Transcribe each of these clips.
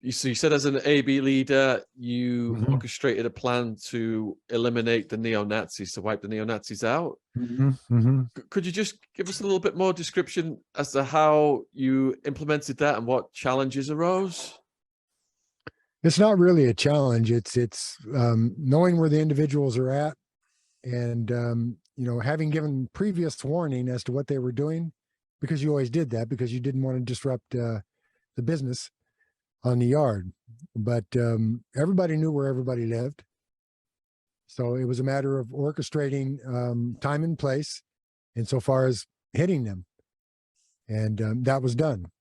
you said as an AB leader, you Mhm. orchestrated a plan to eliminate the neo-Nazis, to wipe the neo-Nazis out. Could you just give us a little bit more description as to how you implemented that and what challenges arose? It's not really a challenge. It's knowing where the individuals are at, and having given previous warning as to what they were doing, because you always did that because you didn't want to disrupt the business on the yard. But everybody knew where everybody lived, so it was a matter of orchestrating time and place insofar as hitting them, and that was done.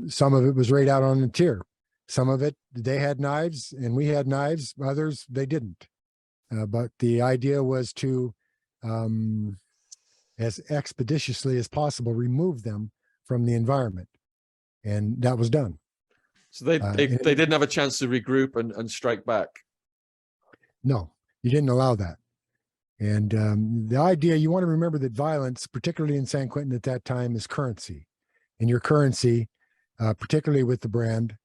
Some of it was right out on the tier. Some of it, they had knives and we had knives. Others, they didn't. But the idea was to, as expeditiously as possible, remove them from the environment. And that was done. So they didn't have a chance to regroup and strike back? No, you didn't allow that. And the idea, you want to remember that violence, particularly in San Quentin at that time, is currency. And your currency, particularly with the brand,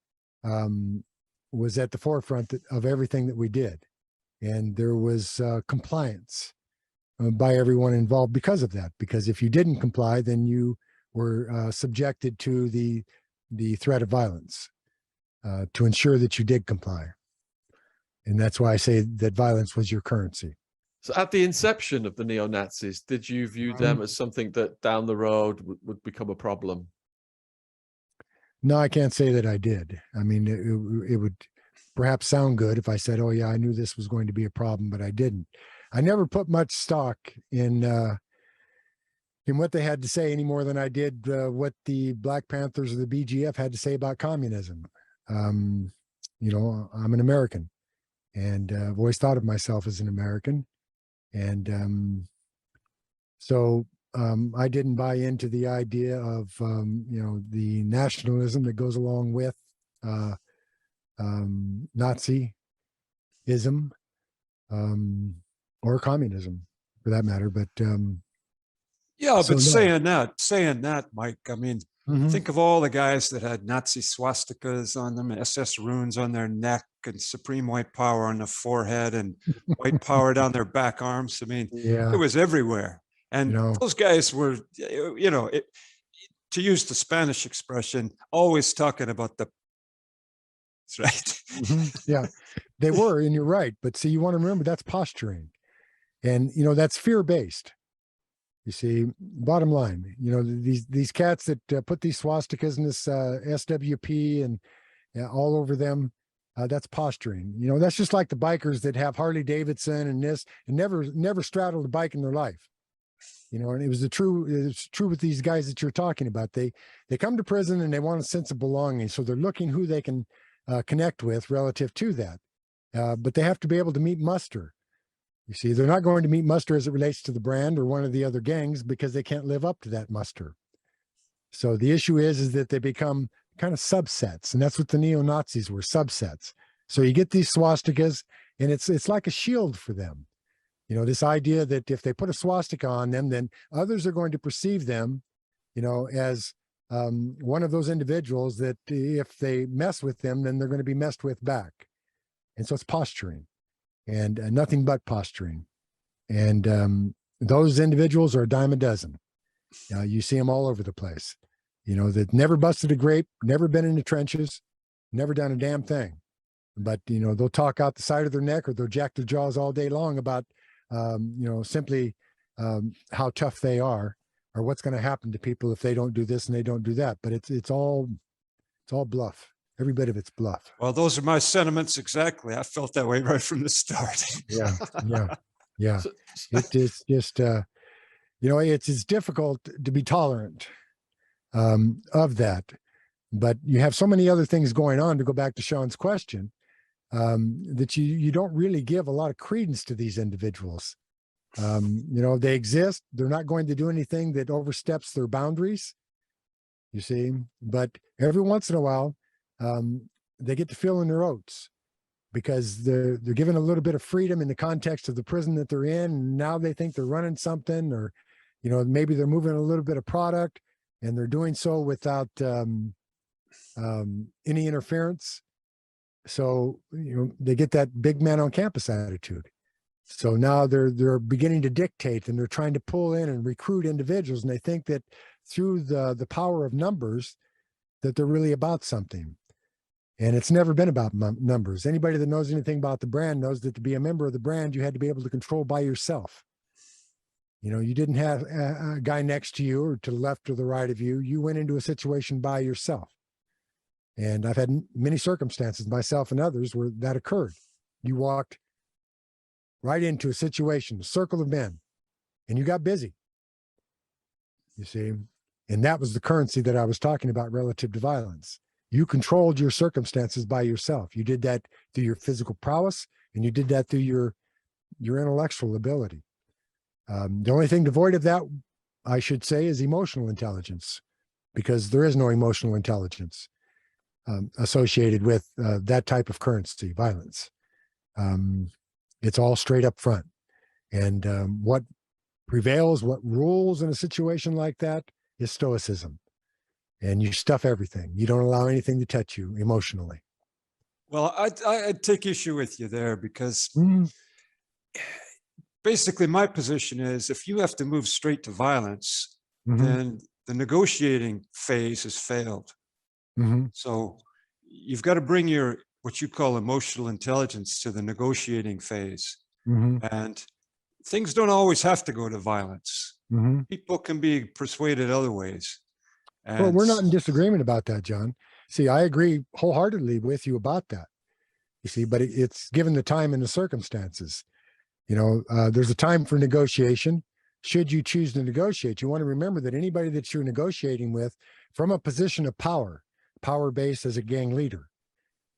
was at the forefront of everything that we did. And there was compliance by everyone involved because of that. Because if you didn't comply, then you were subjected to the threat of violence to ensure that you did comply. And that's why I say that violence was your currency. So at the inception of the neo-Nazis, did you view them as something that down the road would become a problem? No, I can't say that I did. I mean, it would perhaps sound good if I said, oh yeah, I knew this was going to be a problem, but I didn't. I never put much stock in what they had to say any more than I did what the Black Panthers or the BGF had to say about communism. I'm an American, and I've always thought of myself as an American. And so I didn't buy into the idea of, the nationalism that goes along with Nazism or communism, for that matter. But yeah, so but no. saying that, Mike, I mean, think of all the guys that had Nazi swastikas on them, SS runes on their neck, and supreme white power on the forehead, and white power down their back arms. I mean, Yeah. it was everywhere. And those guys were, to use the Spanish expression, always talking about the, right? Yeah, they were, and you're right. But see, you want to remember that's posturing, and that's fear-based. You see, bottom line, these cats that put these swastikas in this SWP and all over them, that's posturing. That's just like the bikers that have Harley Davidson and this, and never straddled a bike in their life. And it's true with these guys that you're talking about. They come to prison and they want a sense of belonging, so they're looking who they can connect with relative to that. But they have to be able to meet muster. You see, they're not going to meet muster as it relates to the brand or one of the other gangs because they can't live up to that muster. So the issue is that they become kind of subsets, and that's what the neo-Nazis were, subsets. So you get these swastikas, and it's like a shield for them. This idea that if they put a swastika on them, then others are going to perceive them, as one of those individuals that if they mess with them, then they're going to be messed with back. And so it's posturing, and nothing but posturing. And those individuals are a dime a dozen. You see them all over the place, that never busted a grape, never been in the trenches, never done a damn thing. But, they'll talk out the side of their neck, or they'll jack their jaws all day long about, simply how tough they are, or what's going to happen to people if they don't do this and they don't do that. But it's all bluff. Every bit of it's bluff. Well, those are my sentiments exactly. I felt that way right from the start. Yeah. It is just, it's difficult to be tolerant of that. But you have so many other things going on, to go back to Sean's question, that you don't really give a lot of credence to these individuals. They exist. They're not going to do anything that oversteps their boundaries, you see. But every once in a while, they get to fill in their oats, because they're given a little bit of freedom in the context of the prison that they're in. And now they think they're running something, or, maybe they're moving a little bit of product, and they're doing so without any interference. So, they get that big man on campus attitude. So now they're beginning to dictate, and they're trying to pull in and recruit individuals. And they think that through the power of numbers, that they're really about something. And it's never been about numbers. Anybody that knows anything about the brand knows that to be a member of the brand, you had to be able to control by yourself. You didn't have a guy next to you or to the left or the right of you. You went into a situation by yourself. And I've had many circumstances, myself and others, where that occurred. You walked right into a situation, a circle of men, and you got busy. You see, and that was the currency that I was talking about relative to violence. You controlled your circumstances by yourself. You did that through your physical prowess, and you did that through your intellectual ability. The only thing devoid of that, I should say, is emotional intelligence, because there is no emotional intelligence associated with that type of currency, violence. It's all straight up front. And what prevails, what rules in a situation like that is stoicism. And you stuff everything. You don't allow anything to touch you emotionally. Well, I'd take issue with you there, because basically my position is, if you have to move straight to violence, then the negotiating phase has failed. So you've got to bring your, what you call emotional intelligence, to the negotiating phase. And things don't always have to go to violence. People can be persuaded other ways. And well, we're not in disagreement about that, John. See, I agree wholeheartedly with you about that. You see, but it's given the time and the circumstances. There's a time for negotiation. Should you choose to negotiate, you want to remember that anybody that you're negotiating with from a position of power base as a gang leader,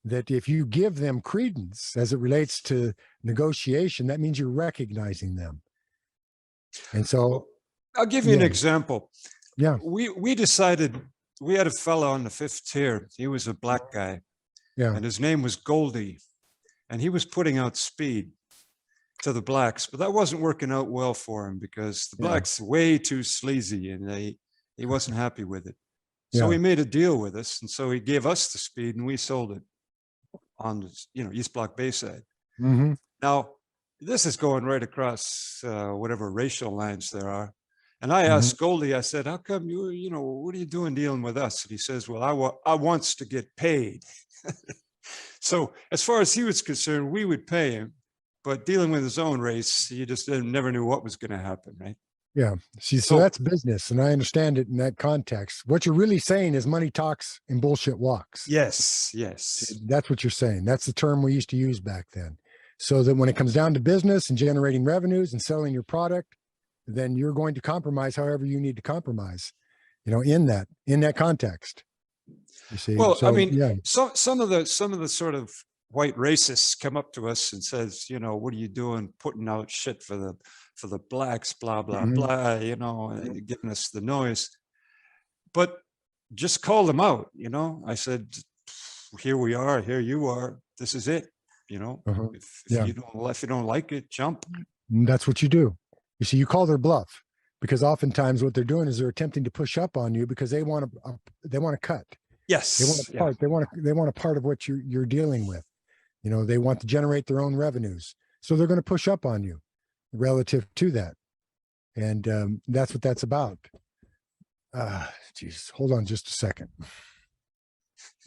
that if you give them credence as it relates to negotiation, that means you're recognizing them. And so I'll give you an example. Yeah. We decided, we had a fellow on the 5th tier. He was a black guy. Yeah. And his name was Goldie. And he was putting out speed to the blacks, but that wasn't working out well for him, because the blacks way too sleazy, and he wasn't happy with it. So he made a deal with us, and so he gave us the speed, and we sold it on the, East Block Bayside. Now, this is going right across whatever racial lines there are. And I asked Goldie, I said, how come what are you doing dealing with us? And he says, well, I wants to get paid. So as far as he was concerned, we would pay him, but dealing with his own race, he just never knew what was going to happen, right? Yeah. See, so that's business, and I understand it in that context. What you're really saying is money talks and bullshit walks. Yes. See, that's what you're saying. That's the term we used to use back then. So that when it comes down to business and generating revenues and selling your product, then you're going to compromise however you need to compromise, in that context. You see? Well, so, I mean, some of the sort of white racists come up to us and says, what are you doing putting out shit for the blacks, blah, blah, blah, giving us the noise. But just call them out, I said, here we are, here you are, this is it, if you don't like it, jump. And that's what you do. You see, you call their bluff, because oftentimes what they're doing is they're attempting to push up on you because they want to cut. Yes. They want a part. They want a part of what you're dealing with. They want to generate their own revenues. So they're going to push up on you relative to that. And that's what that's about. Jesus, hold on just a second.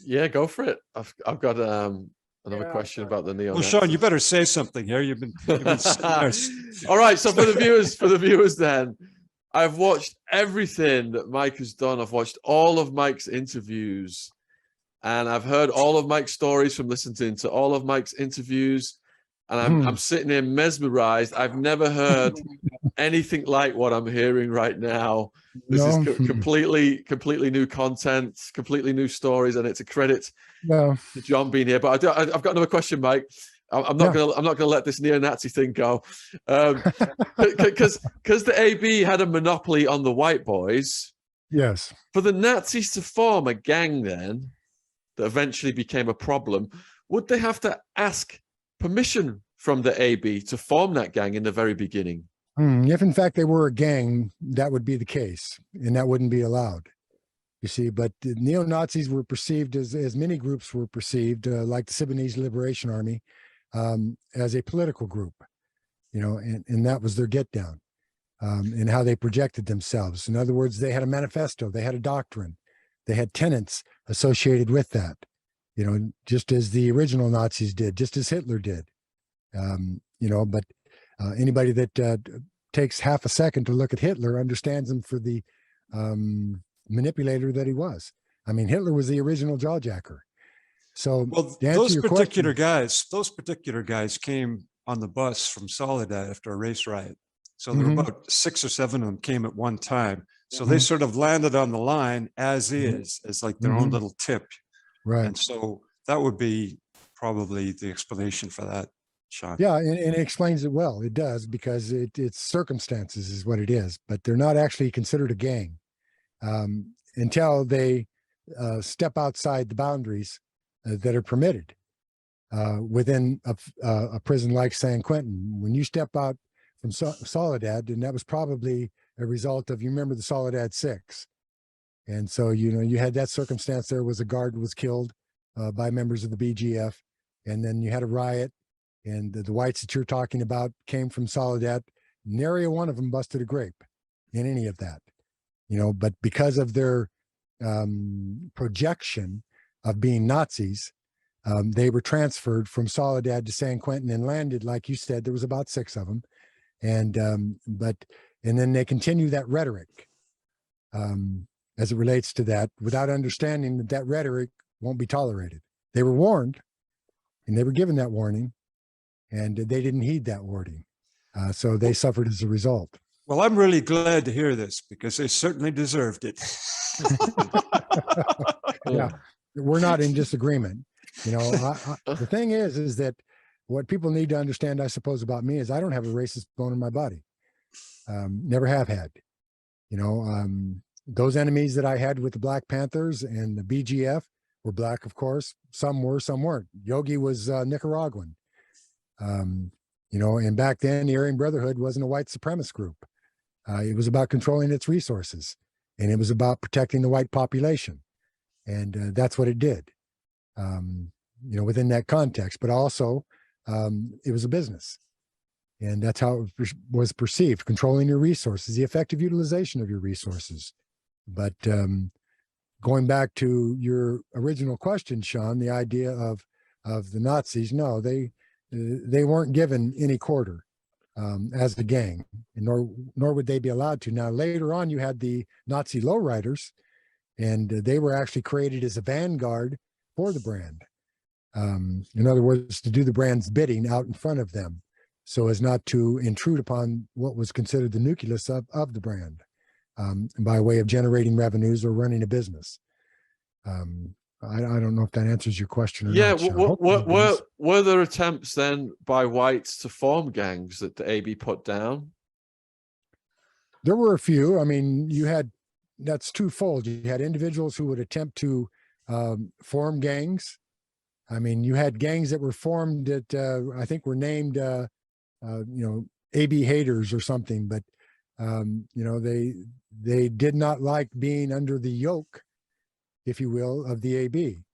Yeah, go for it. I've got another question about the neo. Well, Sean, you better say something here. You've been sitting there. All right. So for the viewers then, I've watched everything that Mike has done. I've watched all of Mike's interviews, and I've heard all of Mike's stories from listening to all of Mike's interviews. And I'm sitting here mesmerized. I've never heard anything like what I'm hearing right now. This is completely new content, completely new stories, and it's a credit to John being here. But I've got another question, Mike. I'm not gonna let this neo-Nazi thing go, because the AB had a monopoly on the white boys. Yes. For the Nazis to form a gang then that eventually became a problem, would they have to ask permission from the AB to form that gang in the very beginning? If in fact they were a gang, that would be the case, and that wouldn't be allowed. You see, but the neo-Nazis were perceived as many groups were perceived, like the Sudanese Liberation Army, as a political group, and that was their get down, and how they projected themselves. In other words, they had a manifesto, they had a doctrine, they had tenets associated with that, just as the original Nazis did, just as Hitler did. But anybody that takes half a second to look at Hitler understands him for the manipulator that he was. I mean, Hitler was the original jawjacker. So, well, those particular guys came on the bus from Soledad after a race riot. So there were about 6 or 7 of them came at one time. So they sort of landed on the line as is, as like their own little tip. Right. And so that would be probably the explanation for that, Sean. Yeah, and it explains it well. It does, because it's circumstances is what it is, but they're not actually considered a gang until they step outside the boundaries that are permitted within a prison like San Quentin. When you step out from Soledad, and that was probably a result of, you remember the Soledad 6. And so, you had that circumstance. There was a guard was killed by members of the BGF, and then you had a riot, and the whites that you're talking about came from Soledad. Nary one of them busted a grape in any of that, but because of their projection of being Nazis, they were transferred from Soledad to San Quentin and landed, like you said, there was about 6 of them. And then they continue that rhetoric as it relates to that, without understanding that rhetoric won't be tolerated. They were warned, and they were given that warning, and they didn't heed that warning. So they suffered as a result. Well, I'm really glad to hear this, because they certainly deserved it. Yeah, we're not in disagreement. The thing is that what people need to understand, I suppose, about me is I don't have a racist bone in my body. Never have had. Those enemies that I had with the Black Panthers and the BGF were black, of course. Some were, some weren't. Yogi was Nicaraguan. And back then the Aryan Brotherhood wasn't a white supremacist group. It was about controlling its resources, and it was about protecting the white population. And that's what it did, within that context. But also, it was a business. And that's how it was perceived, controlling your resources, the effective utilization of your resources. But going back to your original question, Sean, the idea of the Nazis, no, they weren't given any quarter as the gang, and nor would they be allowed to. Now, later on, you had the Nazi lowriders, and they were actually created as a vanguard for the brand. In other words, to do the brand's bidding out in front of them, so as not to intrude upon what was considered the nucleus of the brand, by way of generating revenues or running a business. I don't know if that answers your question or not. Yeah, were there attempts then by whites to form gangs that the AB put down? There were a few. I mean, that's twofold. You had individuals who would attempt to form gangs. I mean, you had gangs that were formed that I think were named, AB haters or something, but they did not like being under the yoke, if you will, of the AB.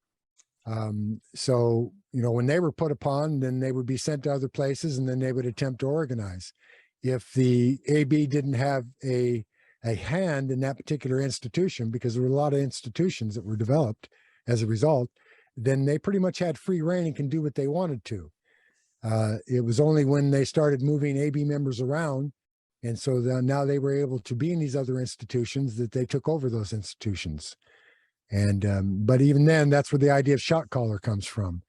So, when they were put upon, then they would be sent to other places, and then they would attempt to organize. If the AB didn't have a hand in that particular institution, because there were a lot of institutions that were developed as a result, then they pretty much had free reign and can do what they wanted to. It was only when they started moving AB members around, and so now they were able to be in these other institutions, that they took over those institutions. And but even then, that's where the idea of shot caller comes from,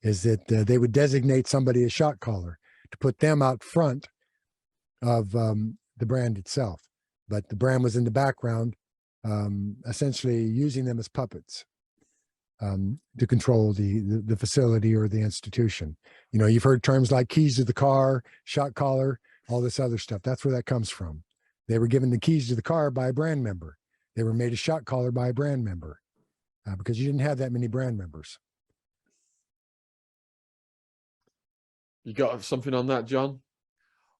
is that they would designate somebody as shot caller to put them out front of the brand itself, but the brand was in the background, essentially using them as puppets to control the facility or the institution. You've heard terms like keys to the car, shot caller, all this other stuff. That's where that comes from. They were given the keys to the car by a brand member. They were made a shot caller by a brand member because you didn't have that many brand members. You got something on that, John?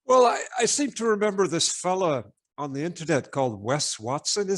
Well, I seem to remember this fella on the internet called Wes Watson. Is